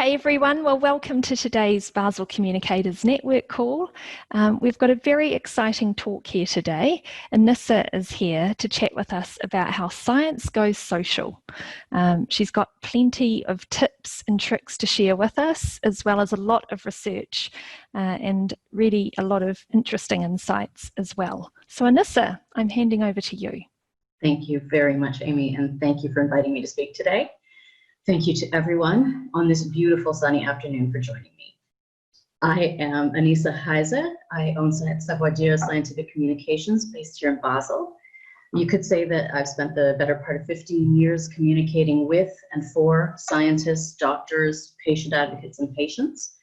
Hey everyone, well welcome to today's Basel Communicators Network call. We've got a very exciting talk here today. Anissa is here to chat with us about how science goes social. She's got plenty of tips and tricks to share with us, as well as a lot of research and really a lot of interesting insights as well. So Anissa, I'm handing over to you. Thank you very much, Amy, and thank you for inviting me to speak today. Thank you to everyone on this beautiful sunny afternoon for joining me. I am Anissa Heyse. I own Savoir Scientific Communications based here in Basel. You could say that I've spent the better part of 15 years communicating with and for scientists, doctors, patient advocates, and patients.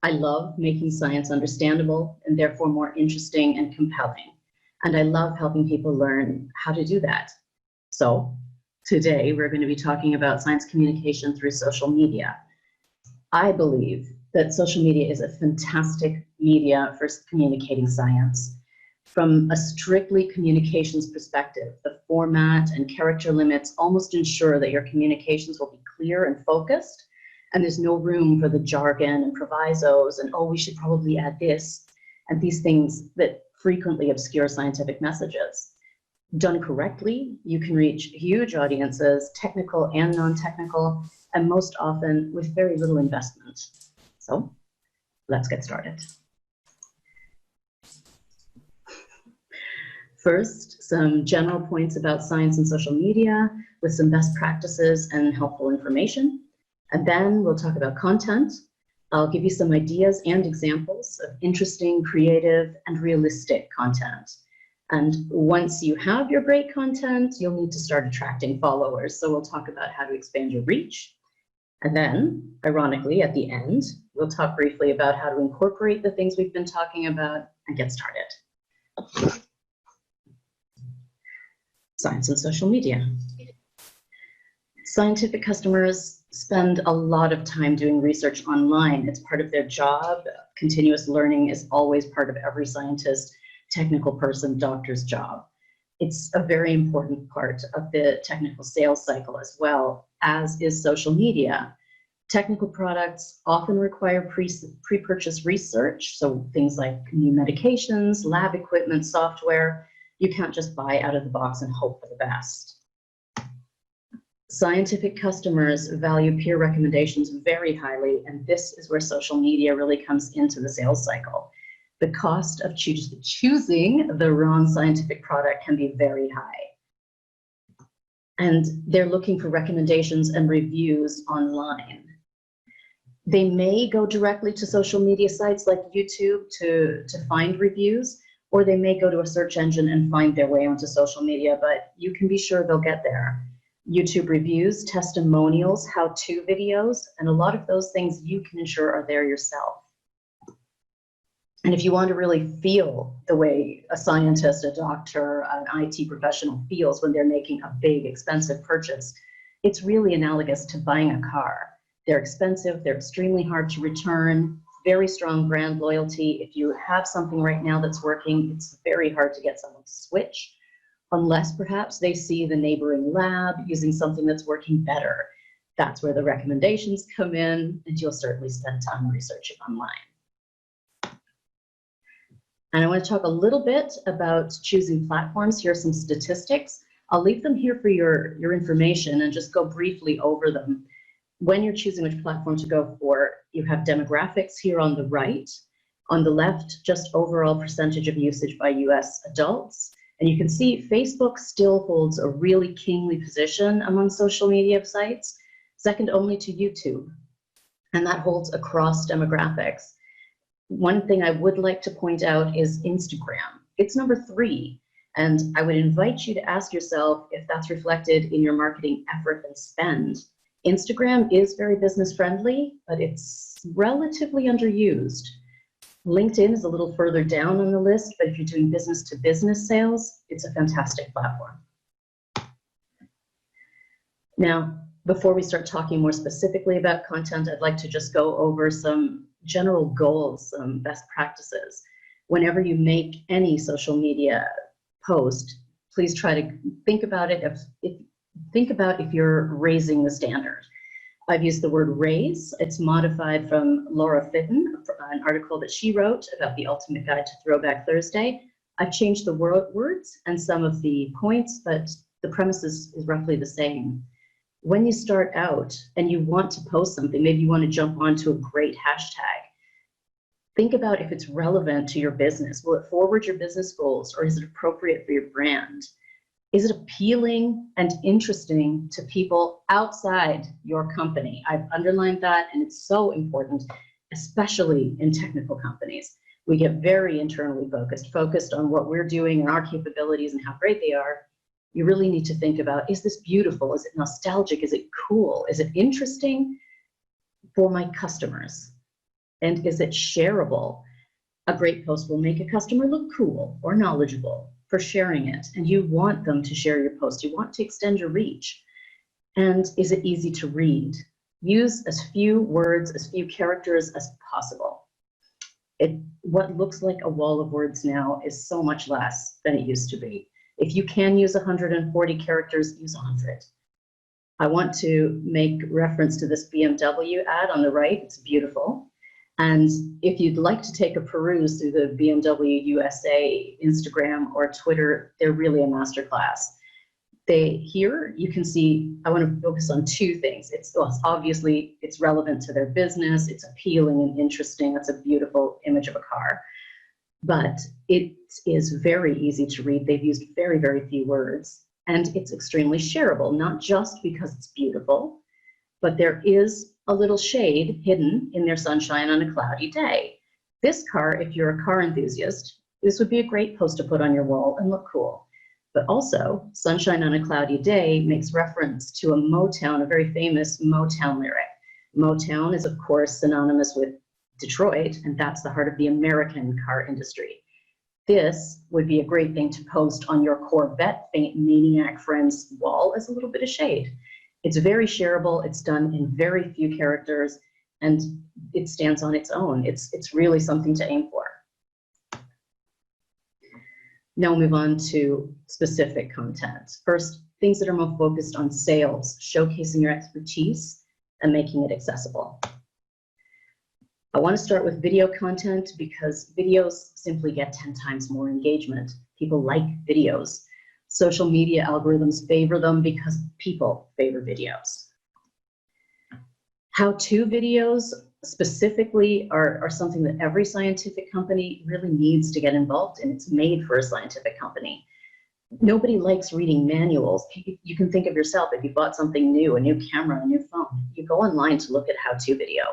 I love making science understandable and therefore more interesting and compelling. And I love helping people learn how to do that. So, today, we're going to be talking about science communication through social media. I believe that social media is a fantastic media for communicating science. From a strictly communications perspective, the format and character limits almost ensure that your communications will be clear and focused, and there's no room for the jargon and provisos and, oh, we should probably add this, and these things that frequently obscure scientific messages. Done correctly, you can reach huge audiences, technical and non-technical, and most often with very little investment. So let's get started. First, some general points about science and social media with some best practices and helpful information. And then we'll talk about content. I'll give you some ideas and examples of interesting, creative, and realistic content. And once you have your great content, you'll need to start attracting followers. So we'll talk about how to expand your reach. And then, ironically, at the end, we'll talk briefly about how to incorporate the things we've been talking about and get started. Science and social media. Scientific customers spend a lot of time doing research online. It's part of their job. Continuous learning is always part of every scientist, technical person, doctor's job. It's a very important part of the technical sales cycle as well, as is social media. Technical products often require pre-purchase research, so things like new medications, lab equipment, software. You can't just buy out of the box and hope for the best. Scientific customers value peer recommendations very highly, and this is where social media really comes into the sales cycle. The cost of choosing the wrong scientific product can be very high. And they're looking for recommendations and reviews online. They may go directly to social media sites like YouTube to find reviews, or they may go to a search engine and find their way onto social media, but you can be sure they'll get there. YouTube reviews, testimonials, how-to videos, and a lot of those things you can ensure are there yourself. And if you want to really feel the way a scientist, a doctor, an IT professional feels when they're making a big, expensive purchase, it's really analogous to buying a car. They're expensive, they're extremely hard to return, very strong brand loyalty. If you have something right now that's working, it's very hard to get someone to switch, unless perhaps they see the neighboring lab using something that's working better. That's where the recommendations come in, and you'll certainly spend time researching online. And I want to talk a little bit about choosing platforms. Here are some statistics. I'll leave them here for your information and just go briefly over them. When you're choosing which platform to go for, you have demographics here on the right. On the left, just overall percentage of usage by US adults. And you can see Facebook still holds a really kingly position among social media sites, second only to YouTube. And that holds across demographics. One thing I would like to point out is Instagram. It's number 3, and I would invite you to ask yourself if that's reflected in your marketing effort and spend. Instagram is very business friendly, but it's relatively underused. LinkedIn is a little further down on the list, but if you're doing business to business sales, it's a fantastic platform. Now, before we start talking more specifically about content, I'd like to just go over some general goals, some best practices. Whenever you make any social media post, please try to think about it if you're raising the standard. I've used the word raise. It's modified from Laura Fitton, an article that she wrote about the ultimate guide to Throwback Thursday. I've changed the words and some of the points, but the premise is roughly the same. When you start out and you want to post something, maybe you want to jump onto a great hashtag, think about if it's relevant to your business. Will it forward your business goals, or is it appropriate for your brand? Is it appealing and interesting to people outside your company? I've underlined that, and it's so important, especially in technical companies. We get very internally focused on what we're doing and our capabilities and how great they are. You really need to think about, is this beautiful? Is it nostalgic? Is it cool? Is it interesting for my customers? And is it shareable? A great post will make a customer look cool or knowledgeable for sharing it, and you want them to share your post. You want to extend your reach. And is it easy to read? Use as few words, as few characters as possible. What looks like a wall of words now is so much less than it used to be. If you can use 140 characters, use 100. I want to make reference to this BMW ad on the right. It's beautiful. And if you'd like to take a peruse through the BMW USA Instagram or Twitter, they're really a masterclass. Here you can see, I want to focus on two things. Obviously it's relevant to their business, it's appealing and interesting. That's a beautiful image of a car, but it is very easy to read. They've used very, very few words, and it's extremely shareable, not just because it's beautiful, but there is a little shade hidden in their sunshine on a cloudy day. This car, if you're a car enthusiast, this would be a great post to put on your wall and look cool. But also, sunshine on a cloudy day makes reference to a Motown, a very famous Motown lyric. Motown is, of course, synonymous with Detroit, and that's the heart of the American car industry. This would be a great thing to post on your Corvette maniac friend's wall as a little bit of shade. It's very shareable, it's done in very few characters, and it stands on its own. It's really something to aim for. Now we'll move on to specific content. First, things that are more focused on sales, showcasing your expertise and making it accessible. I want to start with video content because videos simply get 10 times more engagement. People like videos. Social media algorithms favor them because people favor videos. How-to videos specifically are something that every scientific company really needs to get involved in. It's made for a scientific company. Nobody likes reading manuals. You can think of yourself, if you bought something new, a new camera, a new phone, you go online to look at how-to video.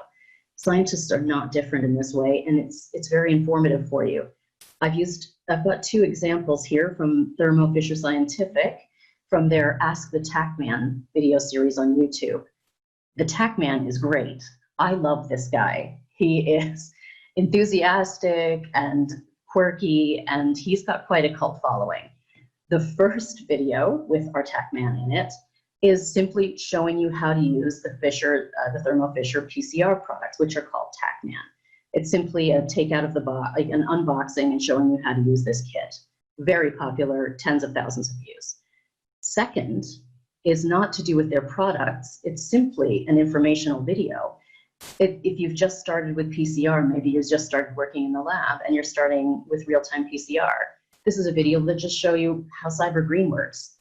Scientists are not different in this way, and it's very informative for you. I've got two examples here from Thermo Fisher Scientific from their Ask the TACman video series on YouTube. The TACman is great. I love this guy. He is enthusiastic and quirky, and he's got quite a cult following. The first video with our TACman in it is simply showing you how to use the Thermo Fisher PCR products, which are called TACman. It's simply a take out of the box, like an unboxing and showing you how to use this kit. Very popular, tens of thousands of views. Second is not to do with their products. It's simply an informational video. If you've just started with PCR, maybe you've just started working in the lab and you're starting with real-time PCR. This is a video that just shows you how Cyber Green works.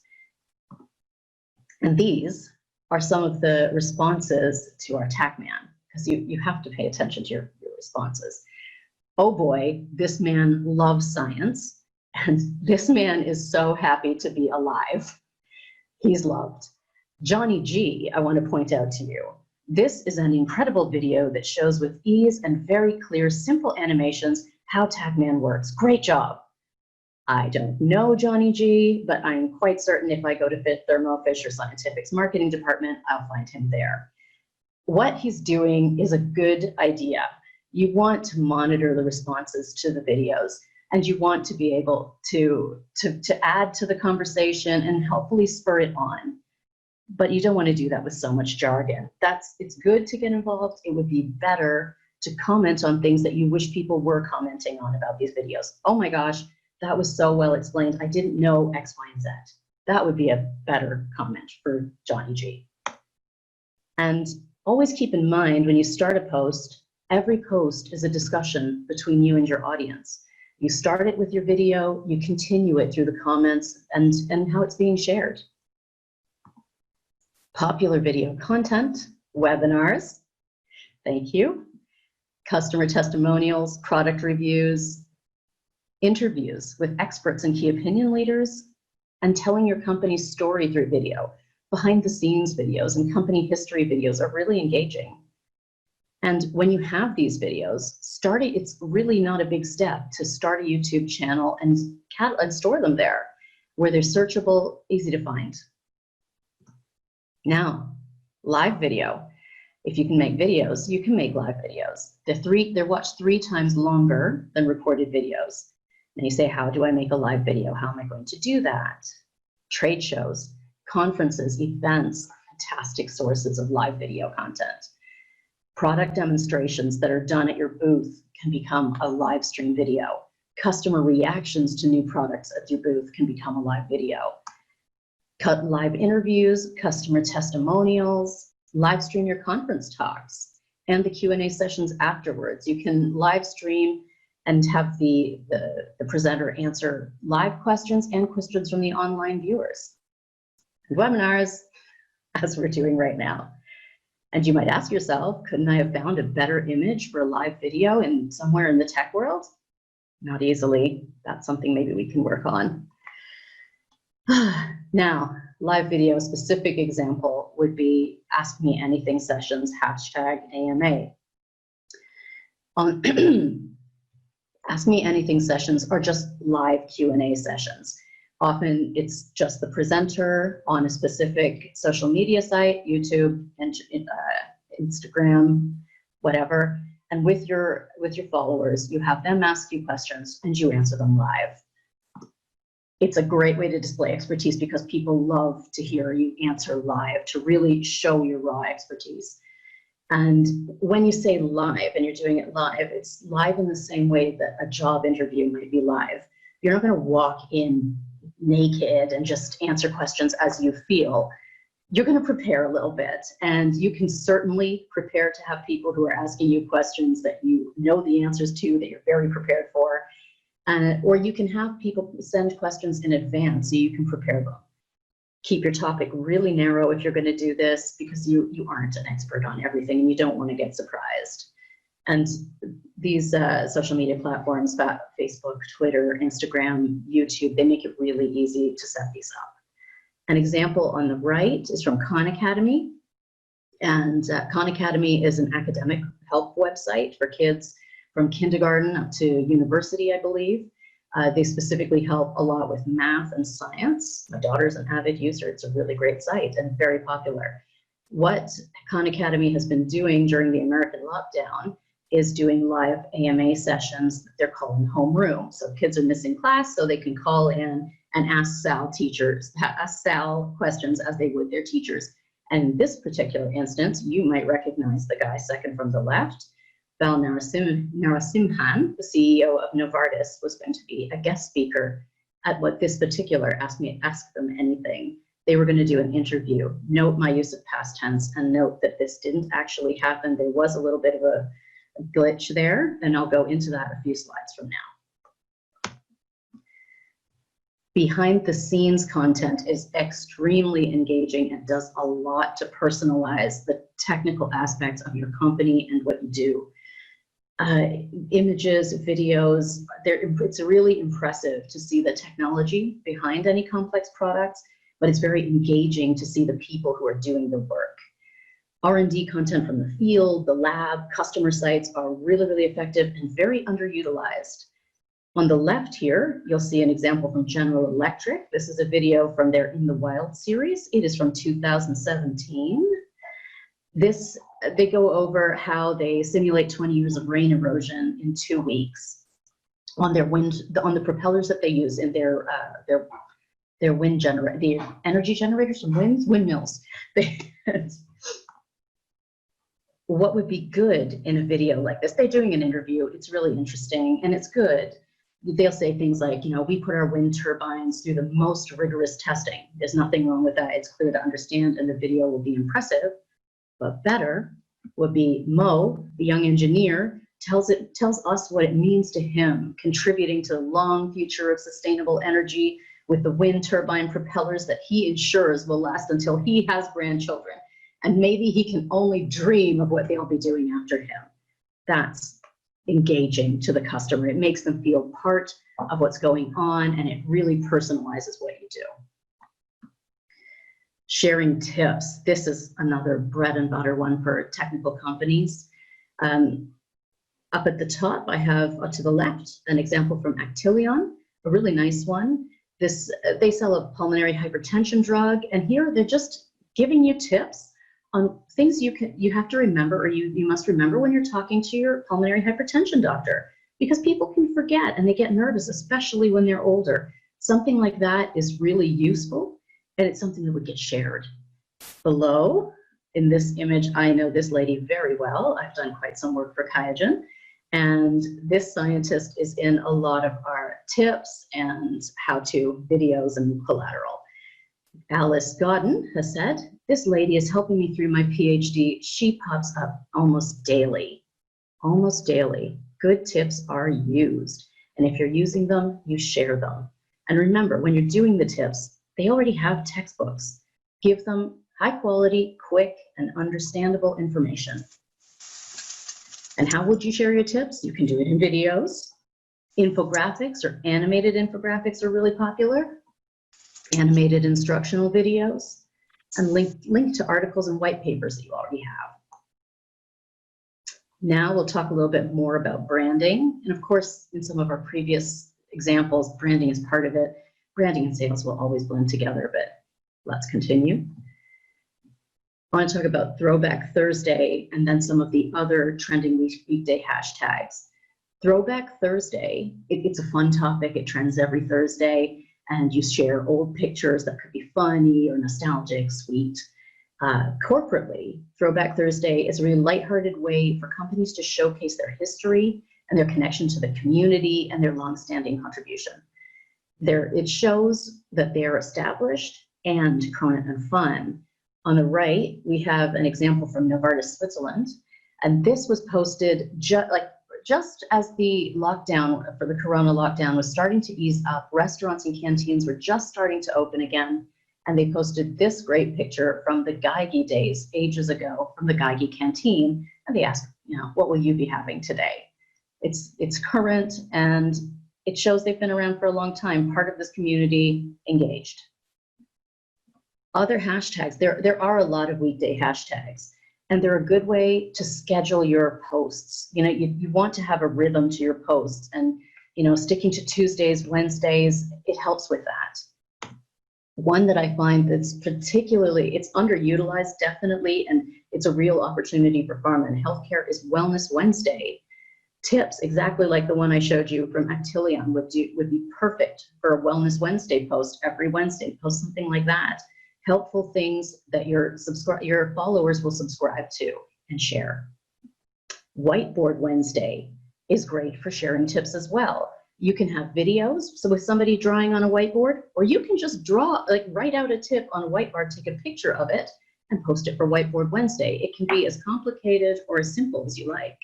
And these are some of the responses to our TACman, because you have to pay attention to your responses. Oh boy, this man loves science, and this man is so happy to be alive. He's loved. Johnny G, I want to point out to you, this is an incredible video that shows with ease and very clear, simple animations how TACman works. Great job. I don't know Johnny G, but I'm quite certain if I go to Thermo Fisher Scientific's marketing department, I'll find him there. What he's doing is a good idea. You want to monitor the responses to the videos, and you want to be able to add to the conversation and hopefully spur it on. But you don't want to do that with so much jargon. It's good to get involved. It would be better to comment on things that you wish people were commenting on about these videos. Oh my gosh, that was so well explained. I didn't know X, Y, and Z. That would be a better comment for Johnny G. And Always keep in mind when you start a post, every post is a discussion between you and your audience. You start it with your video, you continue it through the comments and how it's being shared. Popular video content, webinars, thank you, customer testimonials, product reviews, interviews with experts and key opinion leaders, and telling your company's story through video. Behind the scenes videos and company history videos are really engaging. And when you have these videos, it's really not a big step to start a YouTube channel and store them there where they're searchable, easy to find. Now, live video. If you can make videos, you can make live videos. They're watched 3 times longer than recorded videos. And you say, how do I make a live video? How am I going to do that? Trade shows, conferences, events, fantastic sources of live video content. Product demonstrations that are done at your booth can become a live stream video. Customer reactions to new products at your booth can become a live video. Cut live interviews, customer testimonials, live stream your conference talks and the Q&A sessions afterwards. You can live stream and have the presenter answer live questions and questions from the online viewers. Webinars, as we're doing right now. And you might ask yourself, couldn't I have found a better image for a live video somewhere in the tech world? Not easily. That's something maybe we can work on. Now, live video specific example would be Ask Me Anything sessions, #AMA. Ask Me Anything sessions are just live Q&A sessions. Often it's just the presenter on a specific social media site, YouTube, and Instagram, whatever. And with your followers, you have them ask you questions and you answer them live. It's a great way to display expertise because people love to hear you answer live, to really show your raw expertise. And when you say live and you're doing it live, it's live in the same way that a job interview might be live. You're not going to walk in naked and just answer questions as you feel. You're going to prepare a little bit, and you can certainly prepare to have people who are asking you questions that you know the answers to, that you're very prepared for. Or you can have people send questions in advance so you can prepare them. Keep your topic really narrow if you're going to do this, because you aren't an expert on everything and you don't want to get surprised. And these social media platforms, Facebook, Twitter, Instagram, YouTube, they make it really easy to set these up. An example on the right is from Khan Academy. And Khan Academy is an academic help website for kids from kindergarten up to university, I believe. They specifically help a lot with math and science. My daughter's an avid user. It's a really great site and very popular. What Khan Academy has been doing during the American lockdown is doing live AMA sessions that they're calling homeroom. So kids are missing class, so they can call in and ask Sal questions as they would their teachers. And in this particular instance, you might recognize the guy second from the left. Val Narasimhan, the CEO of Novartis, was going to be a guest speaker at what this particular Ask Them Anything. They were going to do an interview. Note my use of past tense and note that this didn't actually happen. There was a little bit of a glitch there, and I'll go into that a few slides from now. Behind the scenes content is extremely engaging and does a lot to personalize the technical aspects of your company and what you do. Images, videos, it's really impressive to see the technology behind any complex products, but it's very engaging to see the people who are doing the work. R&D content from the field, the lab, customer sites are really, really effective and very underutilized. On the left here, you'll see an example from General Electric. This is a video from their In the Wild series. It is from 2017. They go over how they simulate 20 years of rain erosion in 2 weeks on the propellers that they use in their wind generator, the energy generators from windmills. What would be good in a video like this? They're doing an interview. It's really interesting and it's good. They'll say things like, you know, we put our wind turbines through the most rigorous testing. There's nothing wrong with that. It's clear to understand and the video will be impressive. But better would be Mo, the young engineer, tells us what it means to him, contributing to the long future of sustainable energy with the wind turbine propellers that he ensures will last until he has grandchildren. And maybe he can only dream of what they'll be doing after him. That's engaging to the customer. It makes them feel part of what's going on, and it really personalizes what you do. Sharing tips. This is another bread and butter one for technical companies. Up at the top, I have to the left an example from Actelion, a really nice one. They sell a pulmonary hypertension drug, and here they're just giving you tips on things you have to remember, or you must remember when you're talking to your pulmonary hypertension doctor, because people can forget and they get nervous, especially when they're older. Something like that is really useful, and it's something that would get shared. Below, in this image, I know this lady very well. I've done quite some work for QIAGEN. And this scientist is in a lot of our tips and how-to videos and collateral. Alice Godden has said, "This lady is helping me through my PhD. She pops up almost daily." Almost daily. Good tips are used. And if you're using them, you share them. And remember, when you're doing the tips, they already have textbooks. Give them high quality, quick, and understandable information. And how would you share your tips? You can do it in videos. Infographics or animated infographics are really popular. Animated instructional videos, and link to articles and white papers that you already have. Now we'll talk a little bit more about branding. And of course, in some of our previous examples, branding is part of it. Branding and sales will always blend together, but let's continue. I want to talk about Throwback Thursday and then some of the other trending weekday hashtags. Throwback Thursday, it's a fun topic. It trends every Thursday, and you share old pictures that could be funny or nostalgic, sweet. Corporately, Throwback Thursday is a really lighthearted way for companies to showcase their history and their connection to the community and their longstanding contribution. It shows that they're established and current and fun. On the right, we have an example from Novartis, Switzerland, and this was posted just as the lockdown for the Corona lockdown was starting to ease up. Restaurants and canteens were just starting to open again, and they posted this great picture from the Geigy days, ages ago, from the Geigy canteen, and they asked, what will you be having today? It's current, and it shows they've been around for a long time, part of this community, engaged. Other hashtags, there are a lot of weekday hashtags, and they're a good way to schedule your posts. You want to have a rhythm to your posts, and sticking to Tuesdays, Wednesdays, it helps with that. One that I find that's it's underutilized definitely, and it's a real opportunity for pharma and healthcare, is Wellness Wednesday. Tips exactly like the one I showed you from Actelion would be perfect for a Wellness Wednesday post every Wednesday. Post something like that. Helpful things that your followers will subscribe to and share. Whiteboard Wednesday is great for sharing tips as well. You can have videos, so with somebody drawing on a whiteboard, or you can just write out a tip on a whiteboard, take a picture of it, and post it for Whiteboard Wednesday. It can be as complicated or as simple as you like.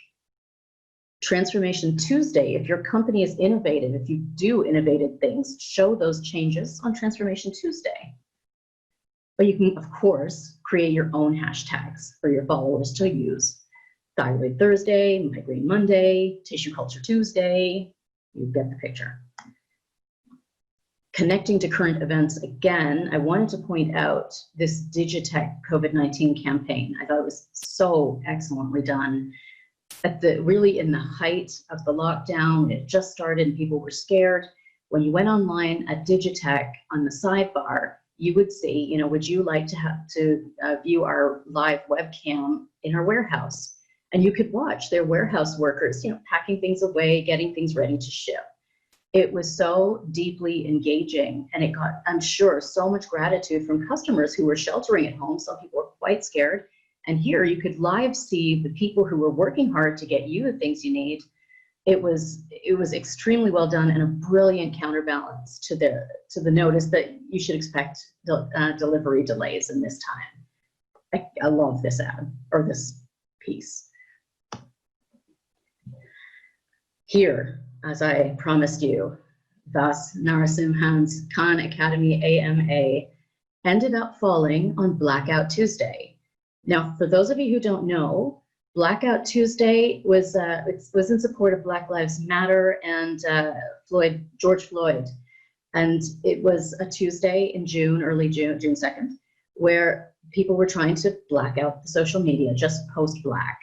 Transformation Tuesday, if your company is innovative, if you do innovative things, show those changes on Transformation Tuesday. But you can, of course, create your own hashtags for your followers to use. Thyroid Thursday, Migraine Monday, Tissue Culture Tuesday, you get the picture. Connecting to current events again, I wanted to point out this Digitech COVID-19 campaign. I thought it was so excellently done. Really in the height of the lockdown, it just started and people were scared. When you went online at Digitech, on the sidebar, you would see, would you like to view our live webcam in our warehouse? And you could watch their warehouse workers, packing things away, getting things ready to ship. It was so deeply engaging, and it got, I'm sure, so much gratitude from customers who were sheltering at home. Some people were quite scared. And here you could live see the people who were working hard to get you the things you need. It was extremely well done, and a brilliant counterbalance to the notice that you should expect delivery delays in this time. I love this ad, or this piece. Here, as I promised you, Vas Narasimhan's Khan Academy AMA ended up falling on Blackout Tuesday. Now, for those of you who don't know, Blackout Tuesday was in support of Black Lives Matter and George Floyd. And it was a Tuesday in June, early June 2nd, where people were trying to black out the social media, just post black.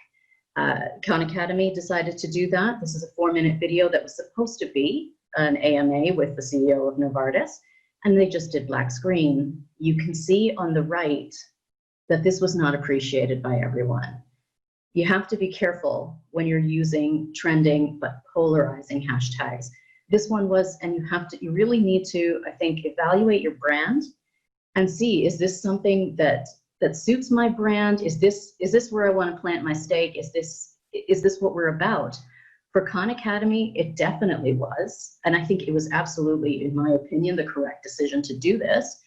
Khan Academy decided to do that. This is a 4-minute video that was supposed to be an AMA with the CEO of Novartis, and they just did black screen. You can see on the right that this was not appreciated by everyone. You have to be careful when you're using trending but polarizing hashtags. This one was, and you really need to, I think, evaluate your brand and see, is this something that suits my brand? Is this where I want to plant my stake? Is this what we're about? For Khan Academy, it definitely was, and I think it was absolutely, in my opinion, the correct decision to do this.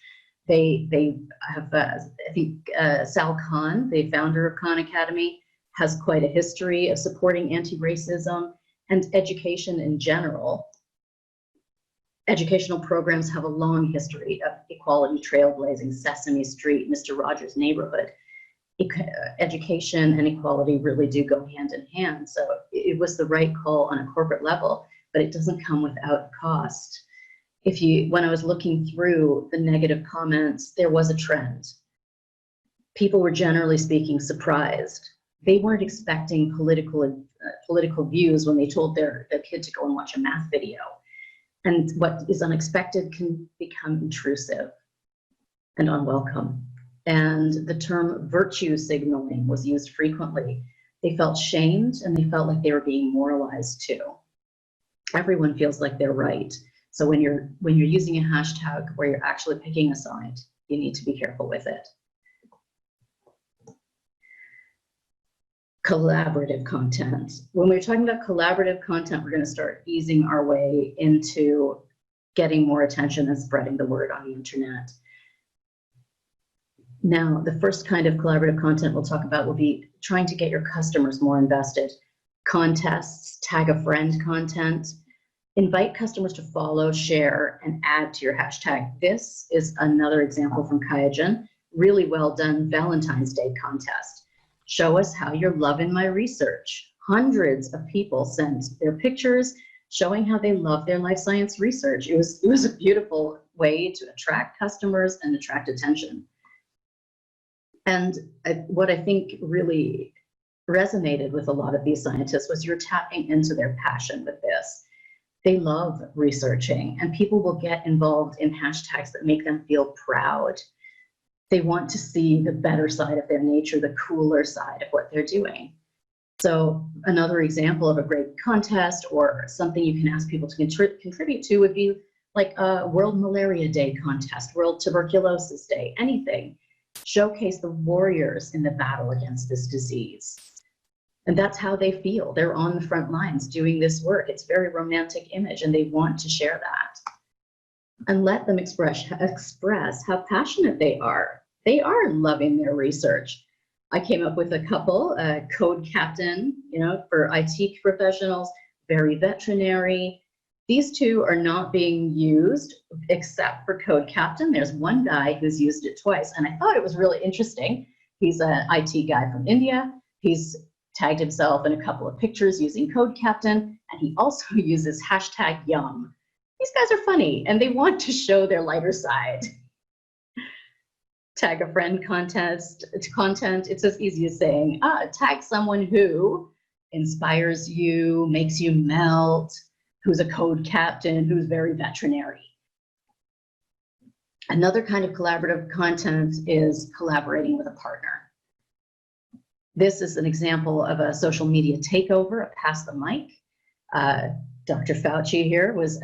They have, I think, Sal Khan, the founder of Khan Academy, has quite a history of supporting anti-racism and education in general. Educational programs have a long history of equality trailblazing, Sesame Street, Mr. Rogers' Neighborhood. Education and equality really do go hand in hand. So it was the right call on a corporate level, but it doesn't come without cost. When I was looking through the negative comments, there was a trend. People were generally speaking surprised. They weren't expecting political views when they told their kid to go and watch a math video. And what is unexpected can become intrusive and unwelcome. And the term virtue signaling was used frequently. They felt shamed and they felt like they were being moralized too. Everyone feels like they're right. So when you're using a hashtag where you're actually picking a side, you need to be careful with it. Collaborative content. When we're talking about collaborative content, we're going to start easing our way into getting more attention and spreading the word on the internet. Now, the first kind of collaborative content we'll talk about will be trying to get your customers more invested. Contests, tag a friend content, invite customers to follow, share, and add to your hashtag. This is another example from Kaizen. Really well done Valentine's Day contest. Show us how you're loving my research. Hundreds of people sent their pictures showing how they love their life science research. It was a beautiful way to attract customers and attract attention. And what I think really resonated with a lot of these scientists was you're tapping into their passion with this. They love researching, and people will get involved in hashtags that make them feel proud. They want to see the better side of their nature, the cooler side of what they're doing. So another example of a great contest or something you can ask people to contribute to would be like a World Malaria Day contest, World Tuberculosis Day, anything. Showcase the warriors in the battle against this disease. And that's how they feel. They're on the front lines doing this work. It's a very romantic image, and they want to share that. And let them express how passionate they are. They are loving their research. I came up with a couple, Code Captain, for IT professionals, very veterinary. These two are not being used except for Code Captain. There's one guy who's used it twice, and I thought it was really interesting. He's an IT guy from India. He's tagged himself in a couple of pictures using Code Captain, and he also uses hashtag yum. These guys are funny, and they want to show their lighter side. Tag a friend content. It's as easy as saying, tag someone who inspires you, makes you melt, who's a code captain, who's very veterinary. Another kind of collaborative content is collaborating with a partner. This is an example of a social media takeover, a pass the mic. Dr. Fauci here was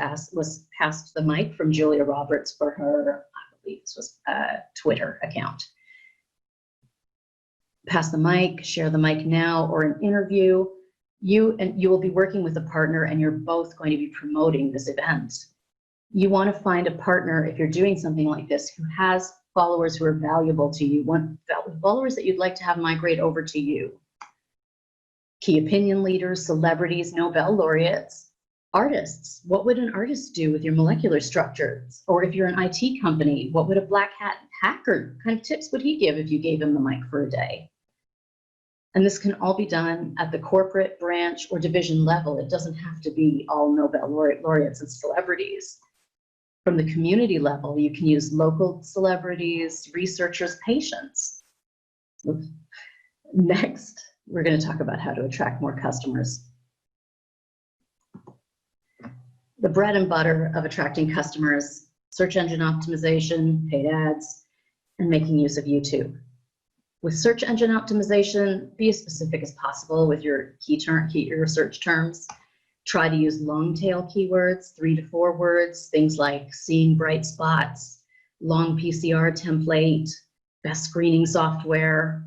passed the mic from Julia Roberts for her, I believe this was a Twitter account. Pass the mic, share the mic now, or an interview. You will be working with a partner, and you're both going to be promoting this event. You want to find a partner, if you're doing something like this, who has followers who are valuable to you, followers that you'd like to have migrate over to you. Key opinion leaders, celebrities, Nobel laureates, artists. What would an artist do with your molecular structures? Or if you're an IT company, what would a black hat hacker, kind of tips would he give if you gave him the mic for a day? And this can all be done at the corporate, branch, or division level. It doesn't have to be all Nobel laureates and celebrities. From the community level, you can use local celebrities, researchers, patients. Oops. Next, we're going to talk about how to attract more customers. The bread and butter of attracting customers, search engine optimization, paid ads, and making use of YouTube. With search engine optimization, be as specific as possible with your your search terms. Try to use long tail keywords, 3 to 4 words, things like seeing bright spots, long PCR template, best screening software.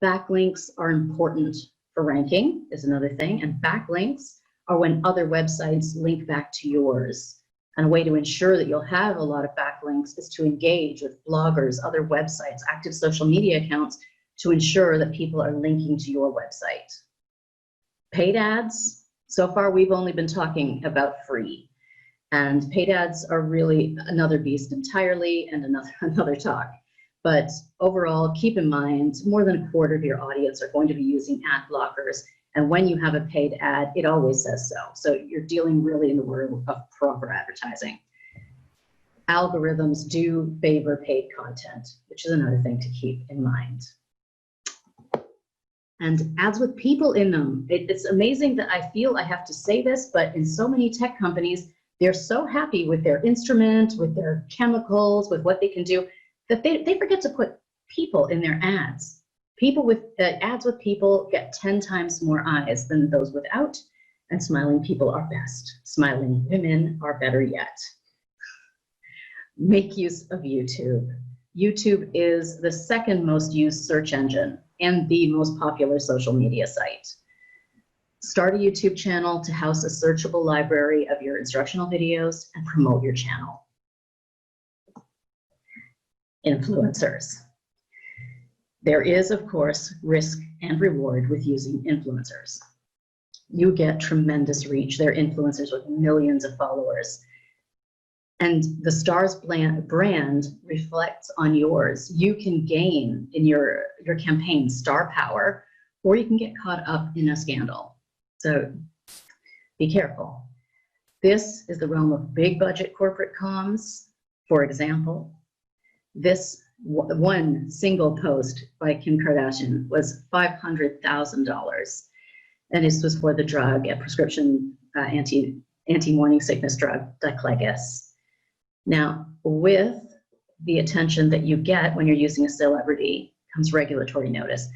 Backlinks are important for ranking, is another thing, and backlinks are when other websites link back to yours. And a way to ensure that you'll have a lot of backlinks is to engage with bloggers, other websites, active social media accounts to ensure that people are linking to your website. Paid ads. So far, we've only been talking about free, and paid ads are really another beast entirely and another talk. But overall, keep in mind, more than a quarter of your audience are going to be using ad blockers, and when you have a paid ad, it always says so. So you're dealing really in the world of proper advertising. Algorithms do favor paid content, which is another thing to keep in mind. And ads with people in them. It's amazing that I feel I have to say this, but in so many tech companies, they're so happy with their instrument, with their chemicals, with what they can do, that they forget to put people in their ads. People with ads with people get 10 times more eyes than those without, and smiling people are best. Smiling women are better yet. Make use of YouTube. YouTube is the second most used search engine and the most popular social media site. Start a YouTube channel to house a searchable library of your instructional videos and promote your channel. Influencers. There is, of course, risk and reward with using influencers. You get tremendous reach. They're influencers with millions of followers. And the Stars brand reflects on yours. You can gain in your campaign star power, or you can get caught up in a scandal. So be careful. This is the realm of big budget corporate comms. For example, this one single post by Kim Kardashian was $500,000. And this was for the drug, a prescription anti-morning sickness drug, Diclegis. Now, with the attention that you get when you're using a celebrity comes regulatory notice.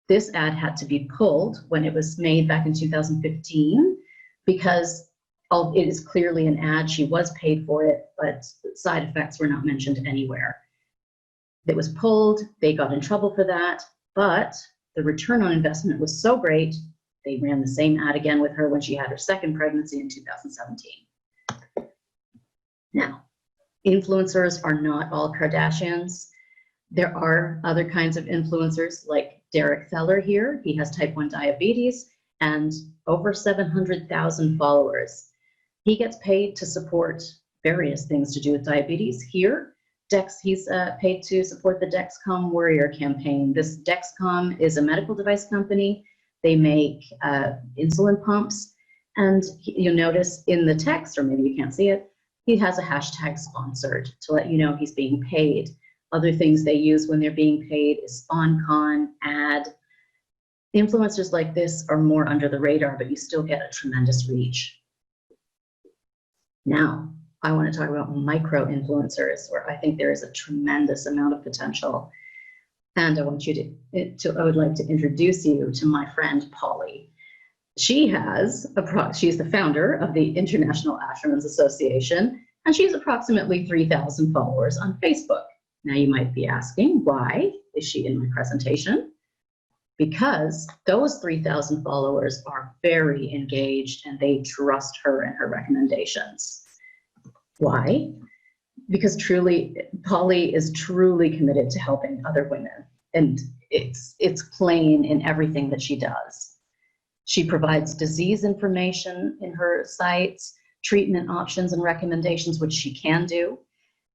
This ad had to be pulled when it was made back in 2015 because it is clearly an ad. She was paid for it, but side effects were not mentioned anywhere. It was pulled, they got in trouble for that, but the return on investment was so great, they ran the same ad again with her when she had her second pregnancy in 2017. Now, influencers are not all Kardashians. There are other kinds of influencers like Derek Feller here. He has type 1 diabetes and over 700,000 followers. He gets paid to support various things to do with diabetes. Here, he's paid to support the Dexcom Warrior campaign. This Dexcom is a medical device company. They make insulin pumps. And you'll notice in the text, or maybe you can't see it, he has a hashtag sponsored to let you know he's being paid. Other things they use when they're being paid is SponCon, ad. Influencers like this are more under the radar, but you still get a tremendous reach. Now, I want to talk about micro-influencers, where I think there is a tremendous amount of potential. And I want you I would like to introduce you to my friend, Polly. She's the founder of the International Asherman's Association, and she has approximately 3,000 followers on Facebook. Now you might be asking, why is she in my presentation? Because those 3,000 followers are very engaged and they trust her and her recommendations. Why? because truly, Polly is truly committed to helping other women, and it's plain in everything that she does. She provides disease information in her sites, treatment options and recommendations, which she can do.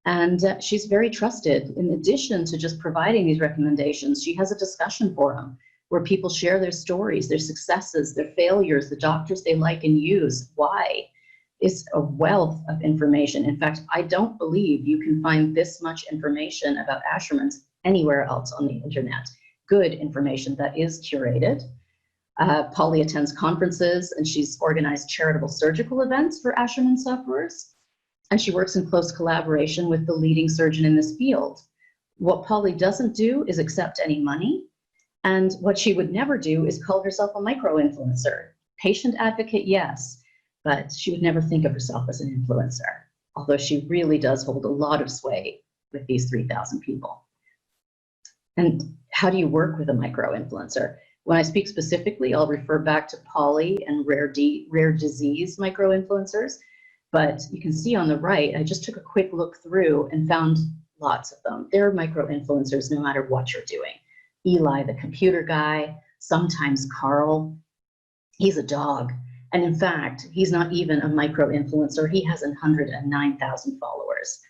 And she's very trusted. In addition to just providing these recommendations, she has a discussion forum where people share their stories, their successes, their failures, the doctors they like and use, why. It's a wealth of information. In fact, I don't believe you can find this much information about Asherman's anywhere else on the internet. Good information that is curated. Polly attends conferences, and she's organized charitable surgical events for Asherman sufferers. And she works in close collaboration with the leading surgeon in this field. What Polly doesn't do is accept any money. And what she would never do is call herself a micro-influencer. Patient advocate, yes, but she would never think of herself as an influencer, although she really does hold a lot of sway with these 3,000 people. And how do you work with a micro-influencer? When I speak specifically, I'll refer back to Polly and rare disease micro-influencers, but you can see on the right, I just took a quick look through and found lots of them. They're micro-influencers no matter what you're doing. Eli, the computer guy, sometimes Carl, he's a dog. And in fact, he's not even a micro-influencer. He has 109,000 followers.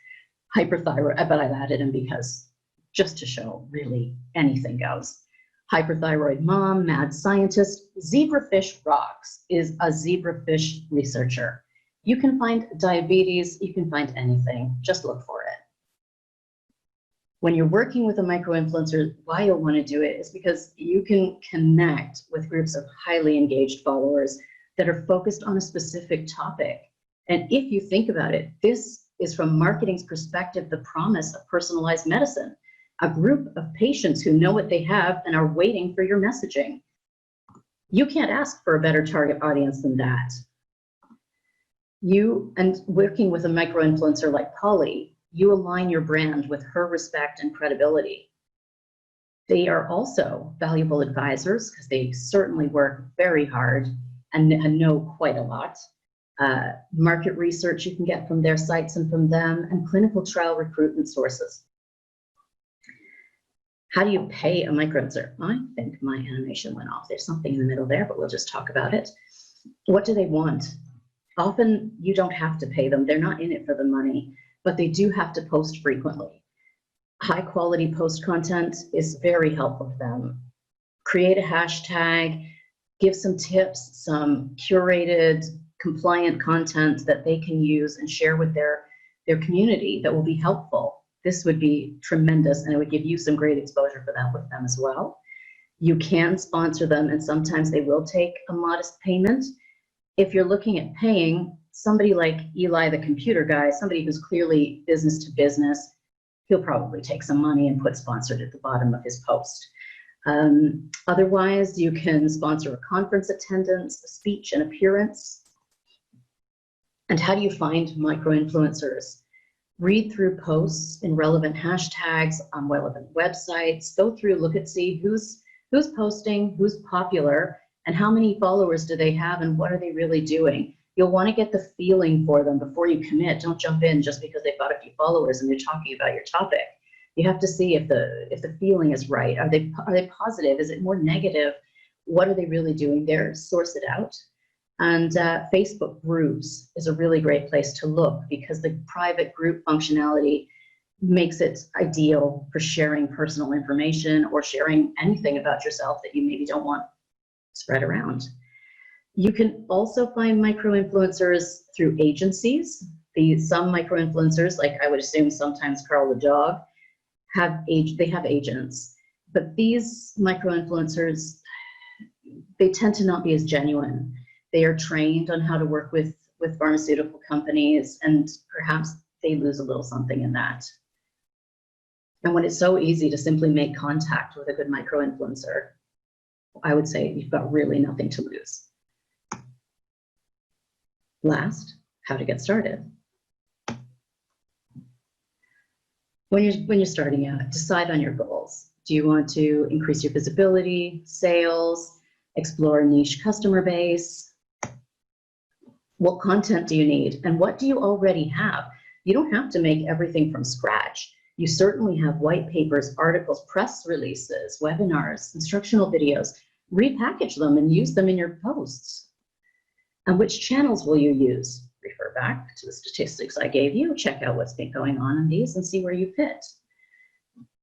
Hyperthyroid, but I've added him because just to show really anything goes. Hyperthyroid mom, mad scientist, zebrafish rocks is a zebrafish researcher. You can find diabetes, you can find anything, just look for it. When you're working with a micro-influencer, why you'll want to do it is because you can connect with groups of highly engaged followers that are focused on a specific topic. And if you think about it, this is from marketing's perspective, the promise of personalized medicine, a group of patients who know what they have and are waiting for your messaging. You can't ask for a better target audience than that. You, and working with a micro-influencer like Polly, you align your brand with her respect and credibility. They are also valuable advisors because they certainly work very hard and know quite a lot. Market research you can get from their sites and from them, and clinical trial recruitment sources. How do you pay a micro-influencer? I think my animation went off. There's something in the middle there, but we'll just talk about it. What do they want? Often you don't have to pay them. They're not in it for the money, but they do have to post frequently. High quality post content is very helpful for them. Create a hashtag, give some tips, some curated, compliant content that they can use and share with their community that will be helpful. This would be tremendous, and it would give you some great exposure for that with them as well. You can sponsor them, and sometimes they will take a modest payment. If you're looking at paying, somebody like Eli, the computer guy, somebody who's clearly business to business, he'll probably take some money and put sponsored at the bottom of his post. Otherwise, you can sponsor a conference attendance, a speech, an appearance. And how do you find micro-influencers? Read through posts in relevant hashtags on relevant websites. Go through, look at, see who's posting, who's popular, and how many followers do they have, and what are they really doing? You'll want to get the feeling for them before you commit. Don't jump in just because they've got a few followers and they're talking about your topic. You have to see if the feeling is right. Are they positive? Is it more negative? What are they really doing there? Source it out. And Facebook groups is a really great place to look because the private group functionality makes it ideal for sharing personal information or sharing anything about yourself that you maybe don't want spread around. You can also find micro-influencers through agencies. Some micro-influencers, like I would assume sometimes Carl the dog, they have agents. But these micro-influencers, they tend to not be as genuine. They are trained on how to work with pharmaceutical companies, and perhaps they lose a little something in that. And when it's so easy to simply make contact with a good micro-influencer, I would say you've got really nothing to lose. Last, how to get started. When you're starting out, decide on your goals. Do you want to increase your visibility, sales, explore a niche customer base? What content do you need? And what do you already have? You don't have to make everything from scratch. You certainly have white papers, articles, press releases, webinars, instructional videos. Repackage them and use them in your posts. And which channels will you use? Refer back to the statistics I gave you, check out what's been going on in these and see where you fit.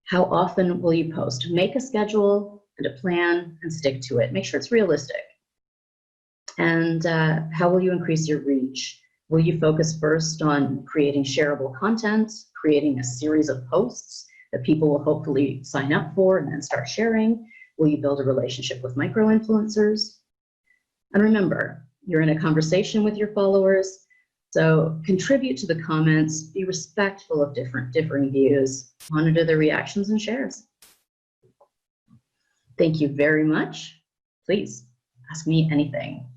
How often will you post? Make a schedule and a plan and stick to it. Make sure it's realistic. And how will you increase your reach? Will you focus first on creating shareable content, creating a series of posts that people will hopefully sign up for and then start sharing? Will you build a relationship with micro-influencers? And remember, you're in a conversation with your followers, so contribute to the comments, be respectful of differing views, monitor their reactions and shares. Thank you very much. Please ask me anything.